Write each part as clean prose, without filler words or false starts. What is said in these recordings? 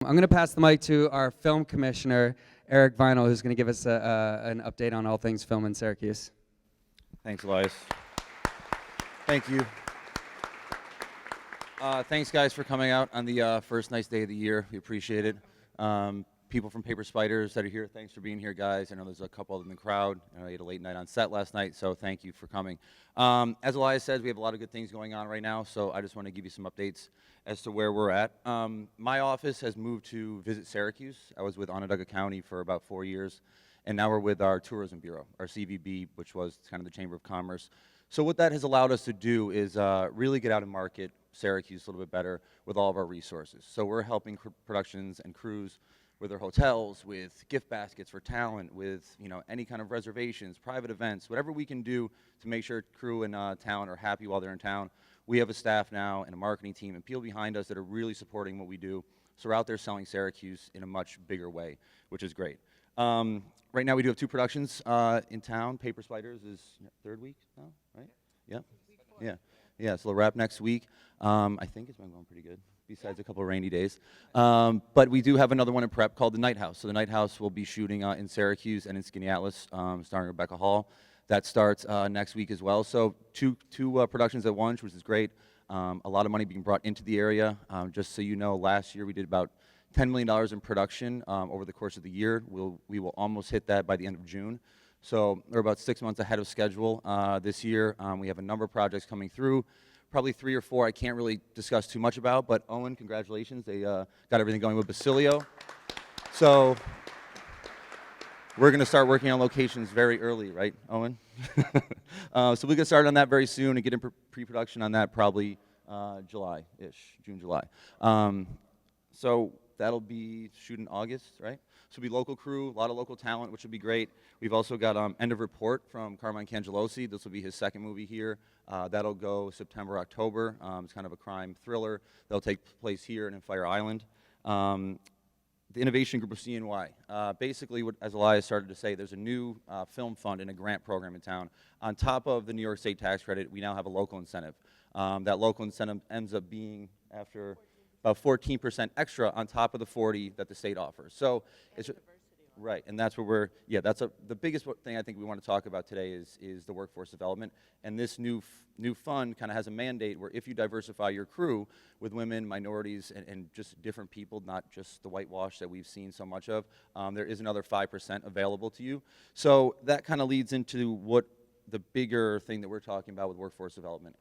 I'm going to pass the mic to our film commissioner, Eric Vinal, who's going to give us an update on all things film in Syracuse. Thanks, Elias. Thank you. Thanks, guys, for coming out on the first nice day of the year. We appreciate it. People from Paper Spiders that are here, thanks for being here, guys. I know there's a couple in the crowd. I know you had a late night on set last night, so thank you for coming. As Elias says, we have a lot of good things going on right now, so I just want to give you some updates as to where we're at. My office has moved to visit Syracuse. I was with Onondaga County for about 4 years, and now we're with our Tourism Bureau, our CVB, which was kind of the Chamber of Commerce. So what that has allowed us to do is really get out and market Syracuse a little bit better with all of our resources. So we're helping productions and crews with their hotels, with gift baskets for talent, with any kind of reservations, private events, whatever we can do to make sure crew and talent are happy while they're in town. We have a staff now and a marketing team and people behind us that are really supporting what we do. So we're out there selling Syracuse in a much bigger way, which is great. Right now we do have 2 productions in town. Paper Spiders is third week now, right? Yep. Yeah, so we'll wrap next week. I think it's been going pretty good, besides a couple of rainy days. But we do have another one in prep called The Night House. So The Night House will be shooting in Syracuse and in Skaneateles, starring Rebecca Hall. That starts next week as well. So two productions at once, which is great. A lot of money being brought into the area. Just so you know, last year we did about $10 million in production over the course of the year. We will almost hit that by the end of June. So we're about 6 months ahead of schedule this year. We have a number of projects coming through, probably 3 or 4 I can't really discuss too much about, but Owen, congratulations. They got everything going with Basilio. So we're going to start working on locations very early, right, Owen? So we get started on that very soon and get in pre-production on that probably July-ish, June, July. So that'll be shoot in August, right? So it'll be local crew, a lot of local talent, which will be great. We've also got End of Report from Carmine Cangelosi. This will be his second movie here. That'll go September, October. It's kind of a crime thriller. That'll take place here in Fire Island. The innovation group of CNY. Basically, as Elias started to say, there's a new film fund and a grant program in town. On top of the New York State tax credit, we now have a local incentive. That local incentive ends up being, after about 14% extra on top of the 40 that the state offers. So it's right, and that's where that's the biggest thing I think we want to talk about today is the workforce development. And this new fund kind of has a mandate where if you diversify your crew with women, minorities, and just different people, not just the whitewash that we've seen so much of, there is another 5% available to you. So that kind of leads into what the bigger thing that we're talking about with workforce development.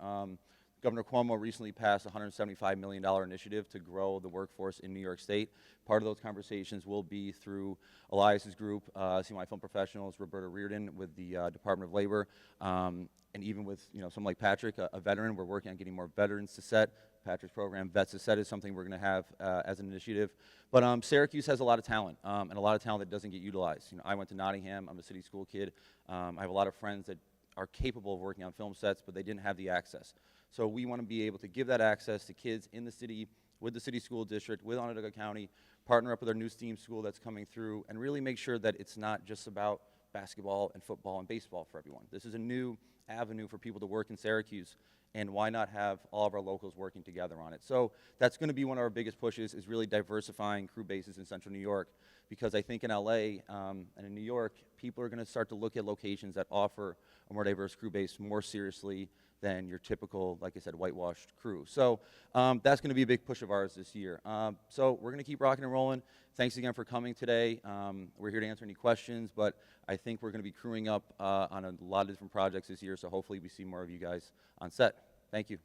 Governor Cuomo recently passed a $175 million initiative to grow the workforce in New York State. Part of those conversations will be through Elias's group, CNY Film Professionals, Roberta Reardon with the Department of Labor, and even with someone like Patrick, a veteran. We're working on getting more veterans to set. Patrick's program, Vets to Set, is something we're going to have as an initiative. But Syracuse has a lot of talent, and a lot of talent that doesn't get utilized. I went to Nottingham. I'm a city school kid. I have a lot of friends that are capable of working on film sets, but they didn't have the access. So we want to be able to give that access to kids in the city, with the city school district, with Onondaga County, partner up with our new STEAM school that's coming through, and really make sure that it's not just about basketball and football and baseball for everyone. This is a new avenue for people to work in Syracuse, and why not have all of our locals working together on it? So that's going to be one of our biggest pushes, is really diversifying crew bases in Central New York, because I think in LA and in New York, people are going to start to look at locations that offer a more diverse crew base more seriously than your typical, like I said, whitewashed crew. So that's going to be a big push of ours this year. So we're going to keep rocking and rolling. Thanks again for coming today. We're here to answer any questions, but I think we're going to be crewing up on a lot of different projects this year, so hopefully we see more of you guys on set. Thank you.